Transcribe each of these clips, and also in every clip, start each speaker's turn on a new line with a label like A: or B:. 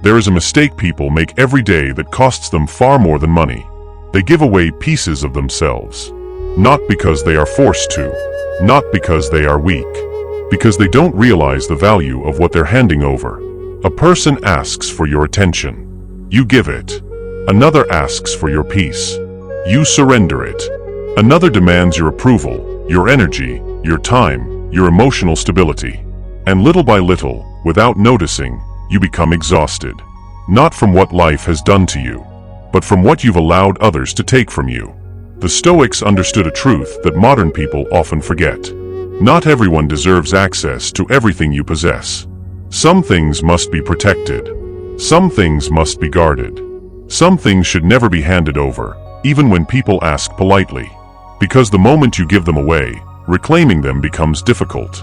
A: There is a mistake people make every day that costs them far more than money. They give away pieces of themselves. Not because they are forced to, not because they are weak, because they don't realize the value of what they're handing over. A person asks for your attention. You give it. Another asks for your peace. You surrender it. Another demands your approval, your energy, your time, your emotional stability. And little by little, without noticing, you become exhausted. Not from what life has done to you, but from what you've allowed others to take from you. The Stoics understood a truth that modern people often forget. Not everyone deserves access to everything you possess. Some things must be protected. Some things must be guarded. Some things should never be handed over, even when people ask politely. Because the moment you give them away, reclaiming them becomes difficult.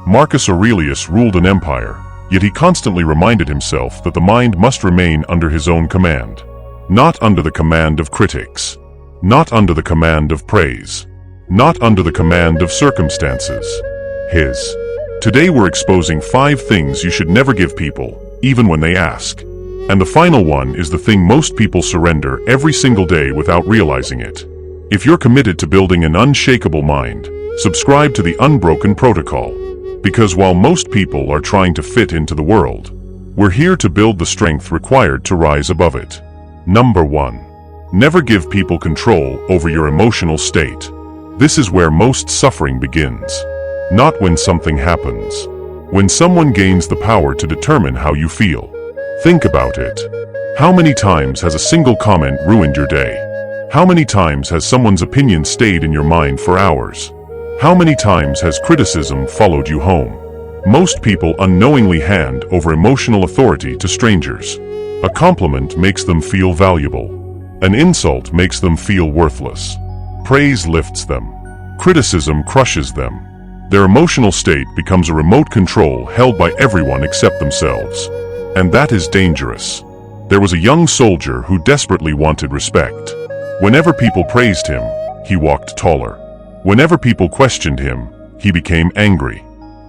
A: Marcus Aurelius ruled an empire, yet he constantly reminded himself that the mind must remain under his own command. Not under the command of critics. Not under the command of praise. Not under the command of circumstances. His. Today we're exposing 5 things you should never give people, even when they ask. And the final one is the thing most people surrender every single day without realizing it. If you're committed to building an unshakable mind, subscribe to the Unbroken Protocol. Because while most people are trying to fit into the world, we're here to build the strength required to rise above it. Number 1. Never give people control over your emotional state. This is where most suffering begins. Not when something happens. When someone gains the power to determine how you feel. Think about it. How many times has a single comment ruined your day? How many times has someone's opinion stayed in your mind for hours? How many times has criticism followed you home? Most people unknowingly hand over emotional authority to strangers. A compliment makes them feel valuable. An insult makes them feel worthless. Praise lifts them. Criticism crushes them. Their emotional state becomes a remote control held by everyone except themselves. And that is dangerous. There was a young soldier who desperately wanted respect. Whenever people praised him, he walked taller. Whenever people questioned him, he became angry.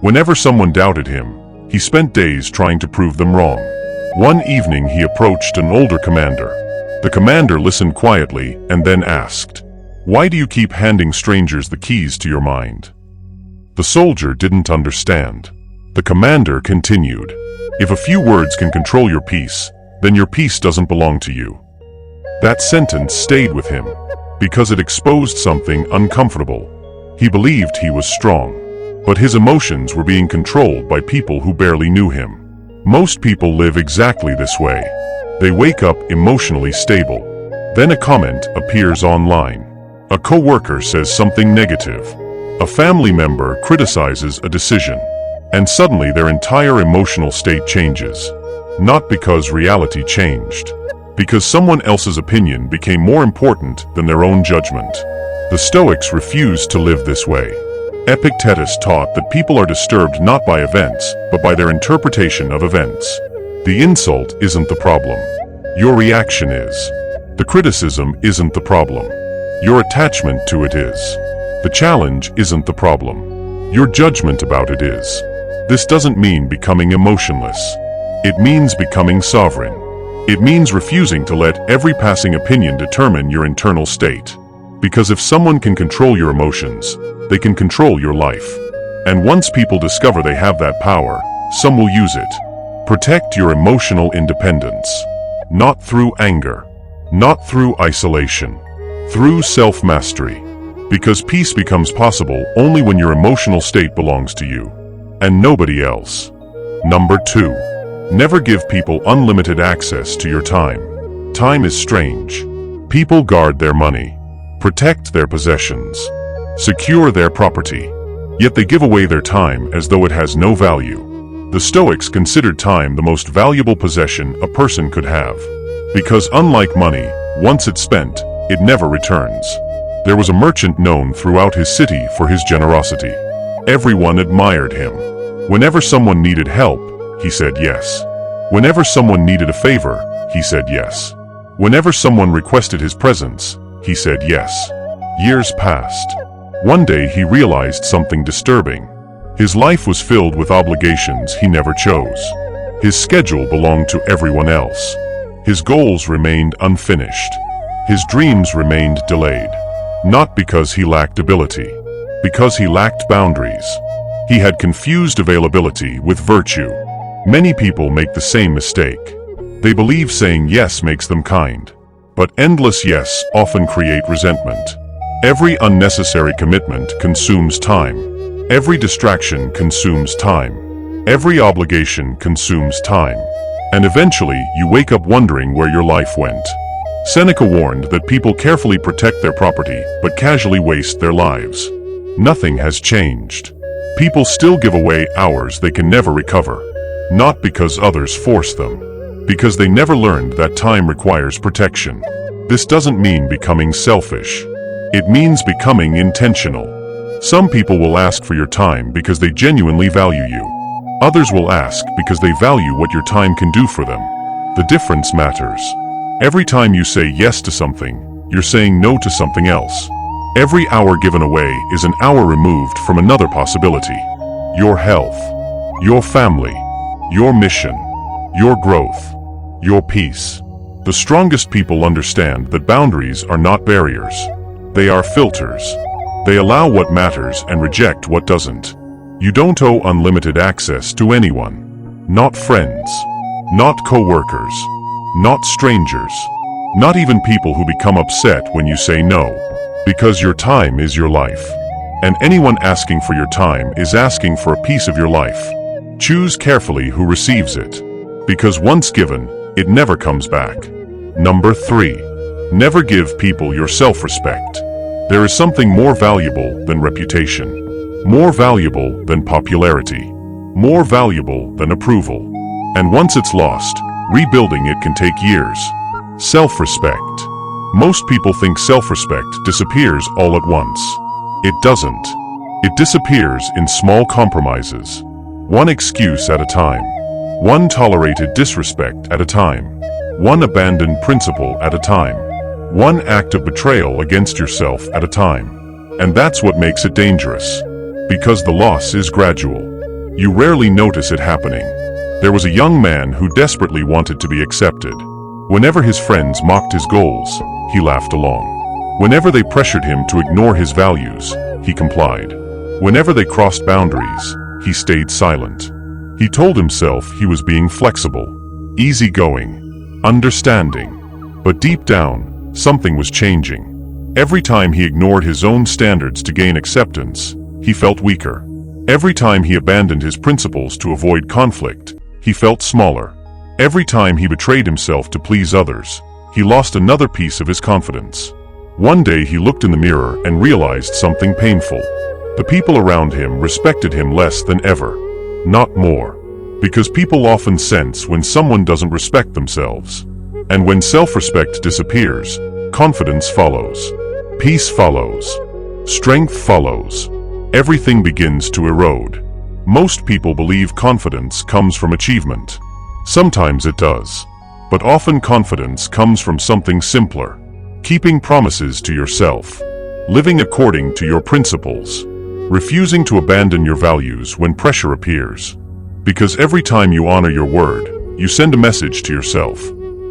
A: Whenever someone doubted him, he spent days trying to prove them wrong. One evening he approached an older commander. The commander listened quietly and then asked, "Why do you keep handing strangers the keys to your mind?" The soldier didn't understand. The commander continued, "If a few words can control your peace, then your peace doesn't belong to you." That sentence stayed with him, because it exposed something uncomfortable. He believed he was strong, but his emotions were being controlled by people who barely knew him. Most people live exactly this way. They wake up emotionally stable. Then a comment appears online. A coworker says something negative. A family member criticizes a decision. And suddenly their entire emotional state changes. Not because reality changed. Because someone else's opinion became more important than their own judgment. The Stoics refused to live this way. Epictetus taught that people are disturbed not by events, but by their interpretation of events. The insult isn't the problem. Your reaction is. The criticism isn't the problem. Your attachment to it is. The challenge isn't the problem. Your judgment about it is. This doesn't mean becoming emotionless. It means becoming sovereign. It means refusing to let every passing opinion determine your internal state. Because if someone can control your emotions, they can control your life. And once people discover they have that power, some will use it. Protect your emotional independence. Not through anger. Not through isolation. Through self-mastery. Because peace becomes possible only when your emotional state belongs to you. And nobody else. Number 2. Never give people unlimited access to your time. Time is strange. People guard their money. Protect their possessions. Secure their property. Yet they give away their time as though it has no value. The Stoics considered time the most valuable possession a person could have. Because unlike money, once it's spent, it never returns. There was a merchant known throughout his city for his generosity. Everyone admired him. Whenever someone needed help, he said yes. Whenever someone needed a favor, he said yes. Whenever someone requested his presence, he said yes. Years passed. One day he realized something disturbing. His life was filled with obligations he never chose. His schedule belonged to everyone else. His goals remained unfinished. His dreams remained delayed. Not because he lacked ability, because he lacked boundaries. He had confused availability with virtue. Many people make the same mistake. They believe saying yes makes them kind. But endless yes often create resentment. Every unnecessary commitment consumes time. Every distraction consumes time. Every obligation consumes time. And eventually, you wake up wondering where your life went. Seneca warned that people carefully protect their property, but casually waste their lives. Nothing has changed. People still give away hours they can never recover. Not because others force them. Because they never learned that time requires protection. This doesn't mean becoming selfish. It means becoming intentional. Some people will ask for your time because they genuinely value you. Others will ask because they value what your time can do for them. The difference matters. Every time you say yes to something, you're saying no to something else. Every hour given away is an hour removed from another possibility. Your health, your family, your mission, your growth, your peace. The strongest people understand that boundaries are not barriers. They are filters. They allow what matters and reject what doesn't. You don't owe unlimited access to anyone. Not friends. Not co-workers. Not strangers. Not even people who become upset when you say no. Because your time is your life. And anyone asking for your time is asking for a piece of your life. Choose carefully who receives it. Because once given, it never comes back. Number 3. Never give people your self-respect. There is something more valuable than reputation. More valuable than popularity. More valuable than approval. And once it's lost, rebuilding it can take years. Self-respect. Most people think self-respect disappears all at once. It doesn't. It disappears in small compromises. One excuse at a time. One tolerated disrespect at a time. One abandoned principle at a time. One act of betrayal against yourself at a time. And that's what makes it dangerous. Because the loss is gradual. You rarely notice it happening. There was a young man who desperately wanted to be accepted. Whenever his friends mocked his goals, he laughed along. Whenever they pressured him to ignore his values, he complied. Whenever they crossed boundaries, he stayed silent. He told himself he was being flexible, easygoing, understanding. But deep down, something was changing. Every time he ignored his own standards to gain acceptance, he felt weaker. Every time he abandoned his principles to avoid conflict, he felt smaller. Every time he betrayed himself to please others, he lost another piece of his confidence. One day he looked in the mirror and realized something painful. The people around him respected him less than ever, not more. Because people often sense when someone doesn't respect themselves. And when self-respect disappears, confidence follows. Peace follows. Strength follows. Everything begins to erode. Most people believe confidence comes from achievement. Sometimes it does. But often confidence comes from something simpler. Keeping promises to yourself. Living according to your principles. Refusing to abandon your values when pressure appears. Because every time you honor your word, you send a message to yourself.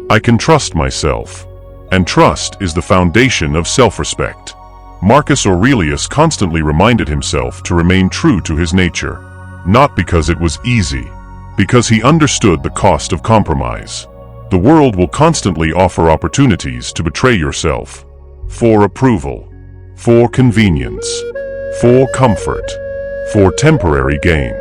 A: I can trust myself. And trust is the foundation of self-respect. Marcus Aurelius constantly reminded himself to remain true to his nature. Not because it was easy. Because he understood the cost of compromise. The world will constantly offer opportunities to betray yourself. For approval. For convenience. For comfort. For temporary gain.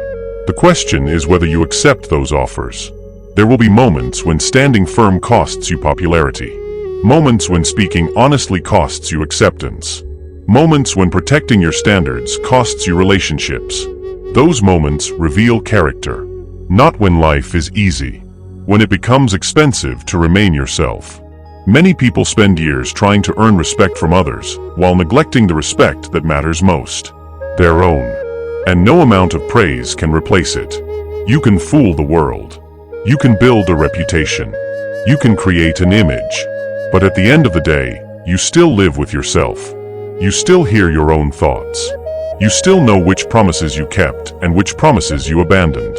A: The question is whether you accept those offers. There will be moments when standing firm costs you popularity. Moments when speaking honestly costs you acceptance. Moments when protecting your standards costs you relationships. Those moments reveal character. Not when life is easy. When it becomes expensive to remain yourself. Many people spend years trying to earn respect from others, while neglecting the respect that matters most. Their own. And no amount of praise can replace it. You can fool the world. You can build a reputation. You can create an image. But at the end of the day, you still live with yourself. You still hear your own thoughts. You still know which promises you kept and which promises you abandoned.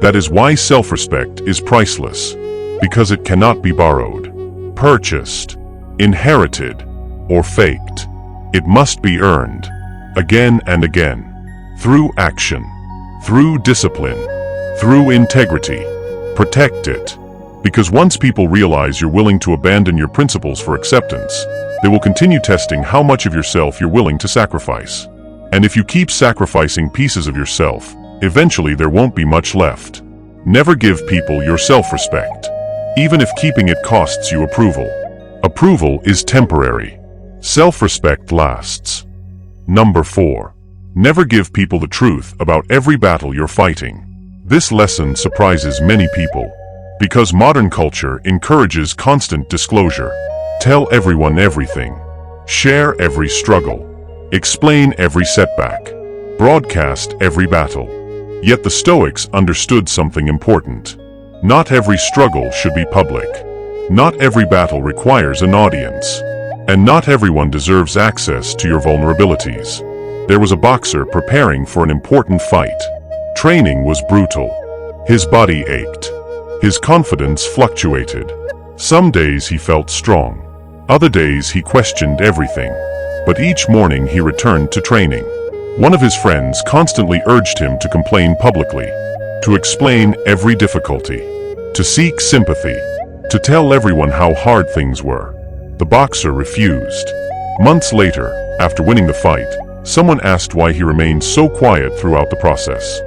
A: That is why self-respect is priceless, because it cannot be borrowed, purchased, inherited, or faked. It must be earned, again and again, through action, through discipline, through integrity. Protect it, because once people realize you're willing to abandon your principles for acceptance, they will continue testing how much of yourself you're willing to sacrifice. And if you keep sacrificing pieces of yourself, eventually there won't be much left. Never give people your self-respect, even if keeping it costs you approval. Approval is temporary. Self-respect lasts. Number 4. Never give people the truth about every battle you're fighting. This lesson surprises many people, because modern culture encourages constant disclosure. Tell everyone everything. Share every struggle. Explain every setback. Broadcast every battle. Yet the Stoics understood something important. Not every struggle should be public. Not every battle requires an audience. And not everyone deserves access to your vulnerabilities. There was a boxer preparing for an important fight. Training was brutal. His body ached. His confidence fluctuated. Some days he felt strong. Other days he questioned everything. But each morning he returned to training. One of his friends constantly urged him to complain publicly, to explain every difficulty, to seek sympathy, to tell everyone how hard things were. The boxer refused. Months later, after winning the fight, someone asked why he remained so quiet throughout the process.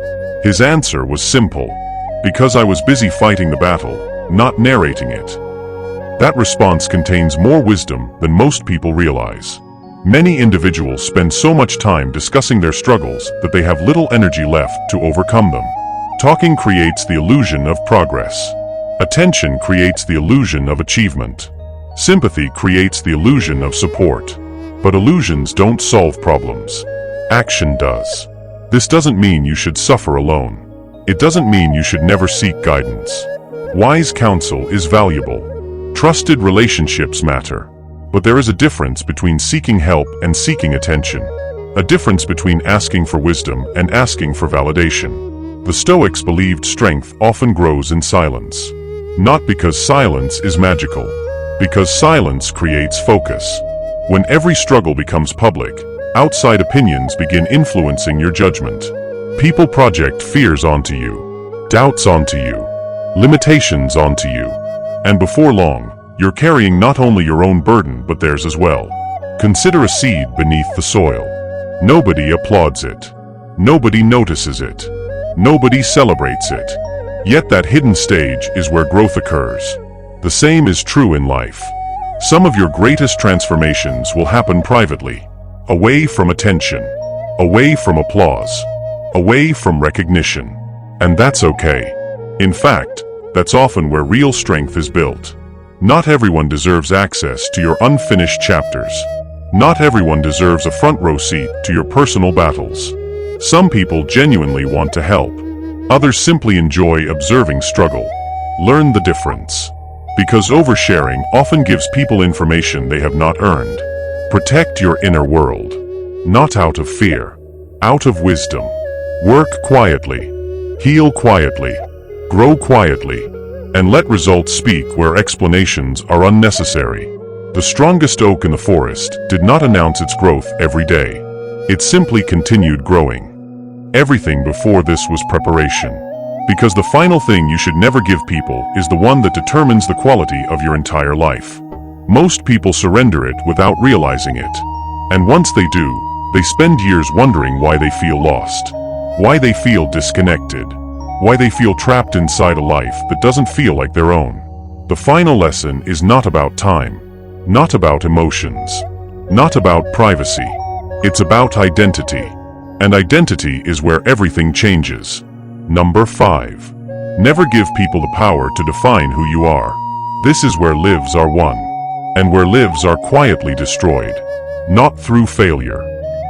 A: His answer was simple: because I was busy fighting the battle, not narrating it. That response contains more wisdom than most people realize. Many individuals spend so much time discussing their struggles that they have little energy left to overcome them. Talking creates the illusion of progress. Attention creates the illusion of achievement. Sympathy creates the illusion of support. But illusions don't solve problems. Action does. This doesn't mean you should suffer alone. It doesn't mean you should never seek guidance. Wise counsel is valuable. Trusted relationships matter. But there is a difference between seeking help and seeking attention. A difference between asking for wisdom and asking for validation. The Stoics believed strength often grows in silence. Not because silence is magical, because silence creates focus. When every struggle becomes public, outside opinions begin influencing your judgment. People project fears onto you, doubts onto you, limitations onto you. And before long, you're carrying not only your own burden but theirs as well. Consider a seed beneath the soil. Nobody applauds it. Nobody notices it. Nobody celebrates it. Yet that hidden stage is where growth occurs. The same is true in life. Some of your greatest transformations will happen privately, away from attention, away from applause, away from recognition. And that's okay. In fact, that's often where real strength is built. Not everyone deserves access to your unfinished chapters. Not everyone deserves a front row seat to your personal battles. Some people genuinely want to help. Others simply enjoy observing struggle. Learn the difference. Because oversharing often gives people information they have not earned. Protect your inner world. Not out of fear, out of wisdom. Work quietly. Heal quietly. Grow quietly. And let results speak where explanations are unnecessary. The strongest oak in the forest did not announce its growth every day. It simply continued growing. Everything before this was preparation. Because the final thing you should never give people is the one that determines the quality of your entire life. Most people surrender it without realizing it. And once they do, they spend years wondering why they feel lost, why they feel disconnected, why they feel trapped inside a life that doesn't feel like their own. The final lesson is not about time, not about emotions, not about privacy. It's about identity. And identity is where everything changes. Number 5. Never give people the power to define who you are. This is where lives are won, and where lives are quietly destroyed. Not through failure,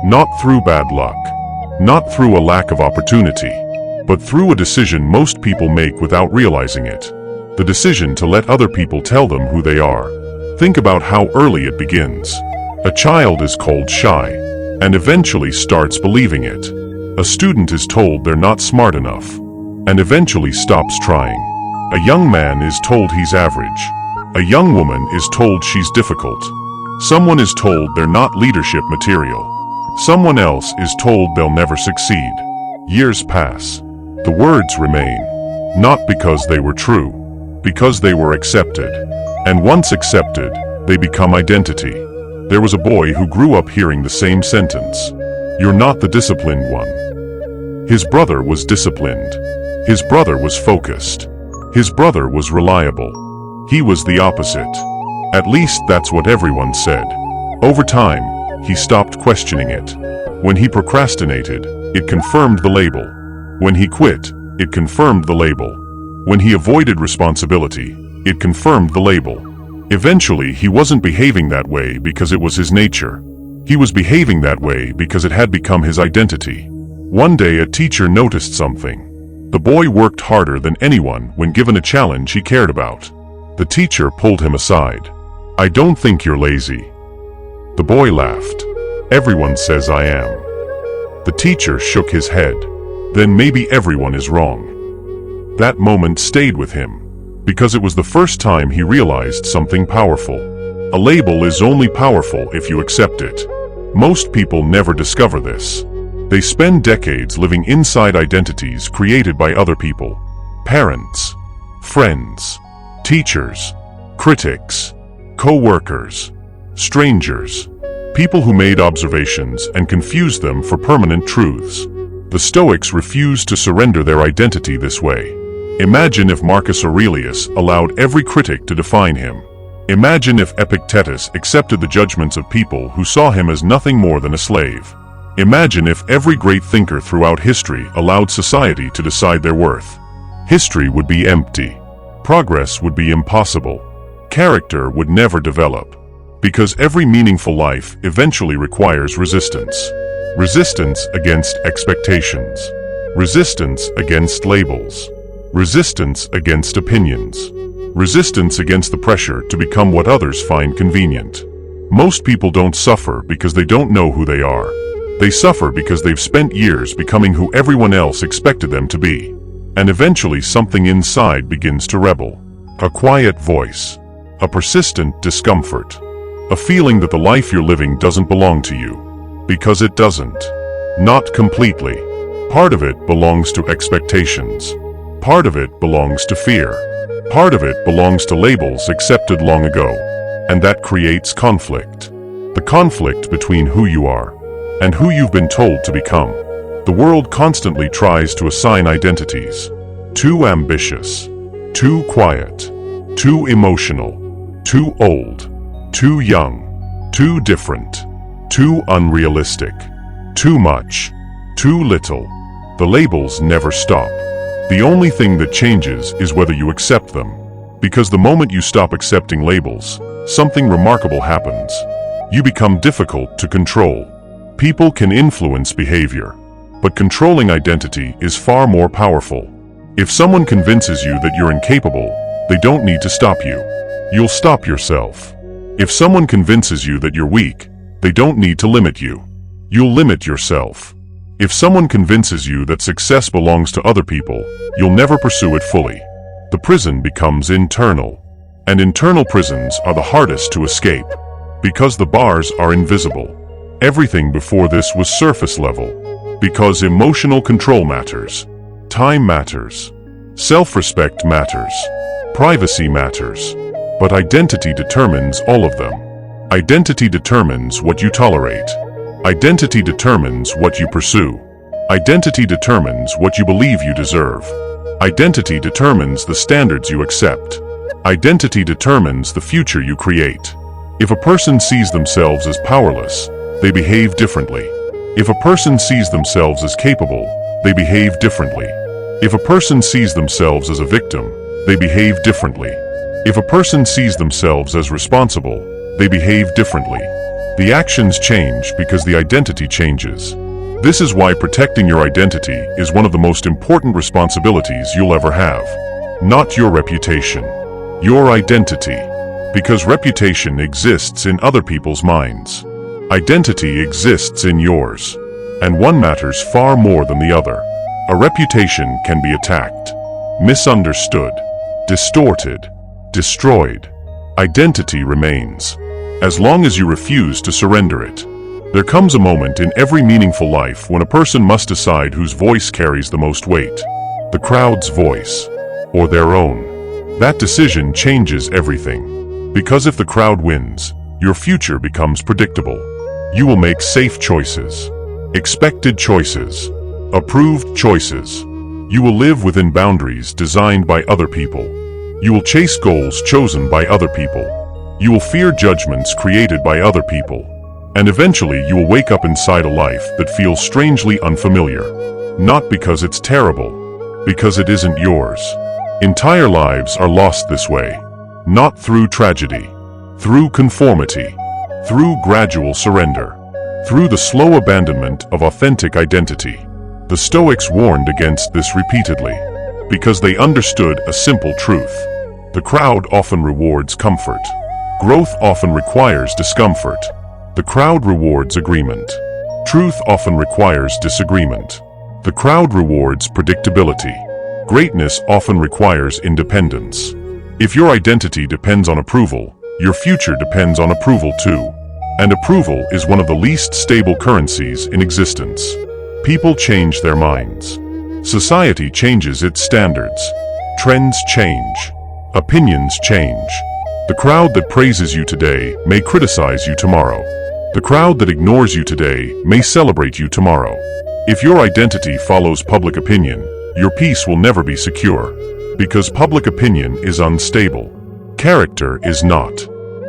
A: not through bad luck, not through a lack of opportunity, but through a decision most people make without realizing it. The decision to let other people tell them who they are. Think about how early it begins. A child is called shy, and eventually starts believing it. A student is told they're not smart enough, and eventually stops trying. A young man is told he's average. A young woman is told she's difficult. Someone is told they're not leadership material. Someone else is told they'll never succeed. Years pass. The words remain, not because they were true, because they were accepted. And once accepted, they become identity. There was a boy who grew up hearing the same sentence. You're not the disciplined one. His brother was disciplined. His brother was focused. His brother was reliable. He was the opposite. At least that's what everyone said. Over time, he stopped questioning it. When he procrastinated, it confirmed the label. When he quit, it confirmed the label. When he avoided responsibility, it confirmed the label. Eventually, he wasn't behaving that way because it was his nature. He was behaving that way because it had become his identity. One day, a teacher noticed something. The boy worked harder than anyone when given a challenge he cared about. The teacher pulled him aside. I don't think you're lazy. The boy laughed. Everyone says I am. The teacher shook his head. Then maybe everyone is wrong. That moment stayed with him, because it was the first time he realized something powerful. A label is only powerful if you accept it. Most people never discover this. They spend decades living inside identities created by other people. Parents, friends, teachers, critics, co-workers, strangers, people who made observations and confused them for permanent truths. The Stoics refused to surrender their identity this way. Imagine if Marcus Aurelius allowed every critic to define him. Imagine if Epictetus accepted the judgments of people who saw him as nothing more than a slave. Imagine if every great thinker throughout history allowed society to decide their worth. History would be empty. Progress would be impossible. Character would never develop. Because every meaningful life eventually requires resistance. Resistance against expectations. Resistance against labels. Resistance against opinions. Resistance against the pressure to become what others find convenient. Most people don't suffer because they don't know who they are. They suffer because they've spent years becoming who everyone else expected them to be. And eventually something inside begins to rebel. A quiet voice. A persistent discomfort. A feeling that the life you're living doesn't belong to you. Because it doesn't. Not completely. Part of it belongs to expectations. Part of it belongs to fear. Part of it belongs to labels accepted long ago. And that creates conflict. The conflict between who you are and who you've been told to become. The world constantly tries to assign identities. Too ambitious. Too quiet. Too emotional. Too old. Too young. Too different. Too unrealistic. Too much. Too little. The labels never stop. The only thing that changes is whether you accept them. Because the moment you stop accepting labels, something remarkable happens. You become difficult to control. People can influence behavior, but controlling identity is far more powerful. If someone convinces you that you're incapable, they don't need to stop you. You'll stop yourself. If someone convinces you that you're weak, they don't need to limit you. You'll limit yourself. If someone convinces you that success belongs to other people, you'll never pursue it fully. The prison becomes internal. And internal prisons are the hardest to escape. Because the bars are invisible. Everything before this was surface level. Because emotional control matters. Time matters. Self-respect matters. Privacy matters. But identity determines all of them. Identity determines what you tolerate. Identity determines what you pursue. Identity determines what you believe you deserve. Identity determines the standards you accept. Identity determines the future you create. If a person sees themselves as powerless, they behave differently. If a person sees themselves as capable, they behave differently. If a person sees themselves as a victim, they behave differently. If a person sees themselves as responsible, they behave differently. The actions change because the identity changes. This is why protecting your identity is one of the most important responsibilities you'll ever have. Not your reputation. Your identity. Because reputation exists in other people's minds. Identity exists in yours. And one matters far more than the other. A reputation can be attacked, misunderstood, distorted, destroyed. Identity remains, as long as you refuse to surrender it. There comes a moment in every meaningful life when a person must decide whose voice carries the most weight, the crowd's voice, or their own. That decision changes everything. Because if the crowd wins, your future becomes predictable. You will make safe choices, expected choices, approved choices. You will live within boundaries designed by other people. You will chase goals chosen by other people. You will fear judgments created by other people. And eventually you will wake up inside a life that feels strangely unfamiliar. Not because it's terrible, because it isn't yours. Entire lives are lost this way. Not through tragedy, through conformity, through gradual surrender, through the slow abandonment of authentic identity. The Stoics warned against this repeatedly, because they understood a simple truth. The crowd often rewards comfort. Growth often requires discomfort. The crowd rewards agreement. Truth often requires disagreement. The crowd rewards predictability. Greatness often requires independence. If your identity depends on approval, your future depends on approval too. And approval is one of the least stable currencies in existence. People change their minds. Society changes its standards. Trends change. Opinions change. The crowd that praises you today may criticize you tomorrow. The crowd that ignores you today may celebrate you tomorrow. If your identity follows public opinion, your peace will never be secure. Because public opinion is unstable. Character is not.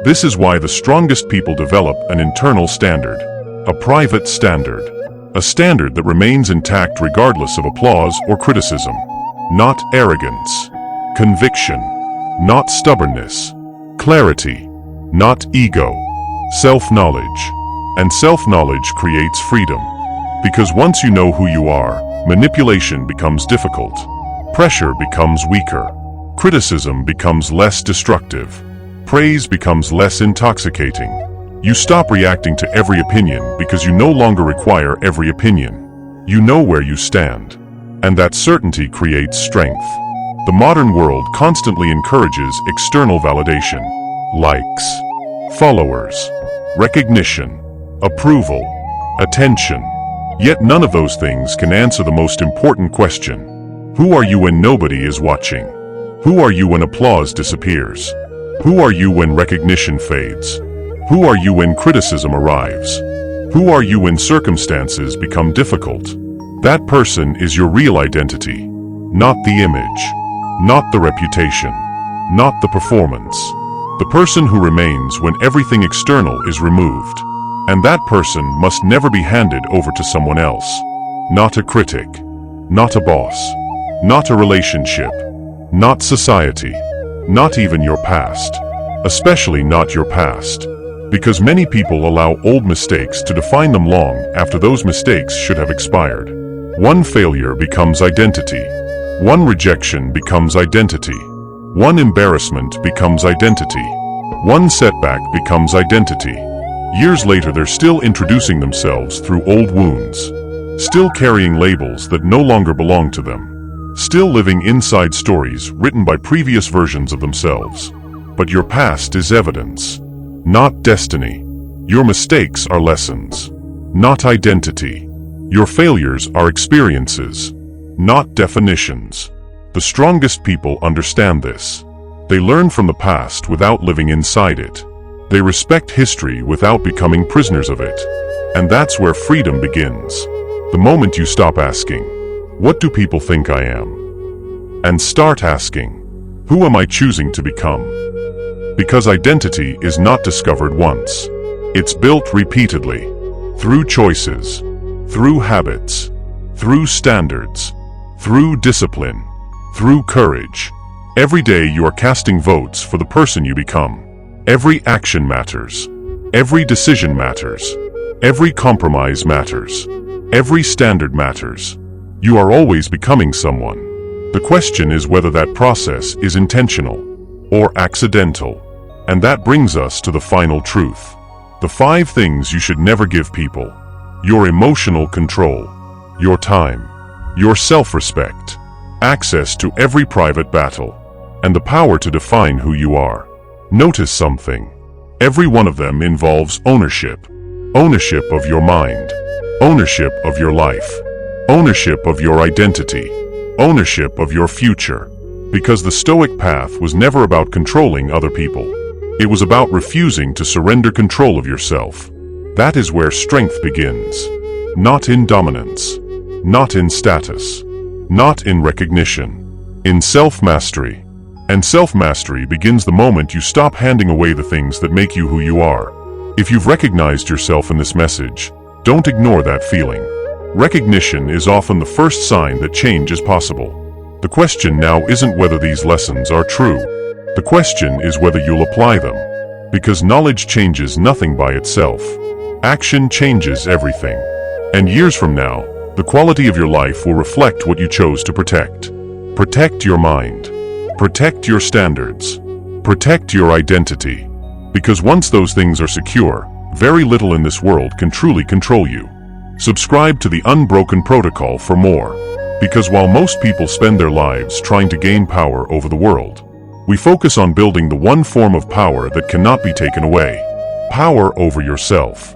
A: This is why the strongest people develop an internal standard. A private standard. A standard that remains intact regardless of applause or criticism. Not arrogance. Conviction. Not stubbornness. Clarity. Not ego. Self-knowledge. And self-knowledge creates freedom. Because once you know who you are, manipulation becomes difficult. Pressure becomes weaker. Criticism becomes less destructive. Praise becomes less intoxicating. You stop reacting to every opinion because you no longer require every opinion. You know where you stand. And that certainty creates strength. The modern world constantly encourages external validation. Likes, followers, recognition, approval, attention. Yet none of those things can answer the most important question. Who are you when nobody is watching? Who are you when applause disappears? Who are you when recognition fades? Who are you when criticism arrives? Who are you when circumstances become difficult? That person is your real identity, not the image, not the reputation, not the performance. The person who remains when everything external is removed. And that person must never be handed over to someone else. Not a critic, not a boss, not a relationship, not society, not even your past. Especially not your past. Because many people allow old mistakes to define them long after those mistakes should have expired. One failure becomes identity. One rejection becomes identity. One embarrassment becomes identity. One setback becomes identity. Years later they're still introducing themselves through old wounds. Still carrying labels that no longer belong to them. Still living inside stories written by previous versions of themselves. But your past is evidence, not destiny. Your mistakes are lessons, not identity. Your failures are experiences, not definitions. The strongest people understand this. They learn from the past without living inside it. They respect history without becoming prisoners of it. And that's where freedom begins. The moment you stop asking, "What do people think I am?" and start asking, "Who am I choosing to become?" Because identity is not discovered once. It's built repeatedly, through choices, through habits, through standards, through discipline, through courage. Every day you are casting votes for the person you become. Every action matters. Every decision matters. Every compromise matters. Every standard matters. You are always becoming someone. The question is whether that process is intentional or accidental. And that brings us to the final truth. The 5 things you should never give people. Your emotional control. Your time. your self-respect, access to every private battle, and the power to define who you are. Notice something. Every one of them involves ownership. Ownership of your mind. Ownership of your life. Ownership of your identity. Ownership of your future. Because the Stoic path was never about controlling other people. It was about refusing to surrender control of yourself. That is where strength begins. Not in dominance. Not in status. Not in recognition. In self-mastery. And self-mastery begins the moment you stop handing away the things that make you who you are. If you've recognized yourself in this message, don't ignore that feeling. Recognition is often the first sign that change is possible. The question now isn't whether these lessons are true. The question is whether you'll apply them. Because knowledge changes nothing by itself. Action changes everything. And years from now, the quality of your life will reflect what you chose to protect. Protect your mind. Protect your standards. Protect your identity. Because once those things are secure, very little in this world can truly control you. Subscribe to the Unbroken Protocol for more. Because while most people spend their lives trying to gain power over the world, we focus on building the one form of power that cannot be taken away. Power over yourself.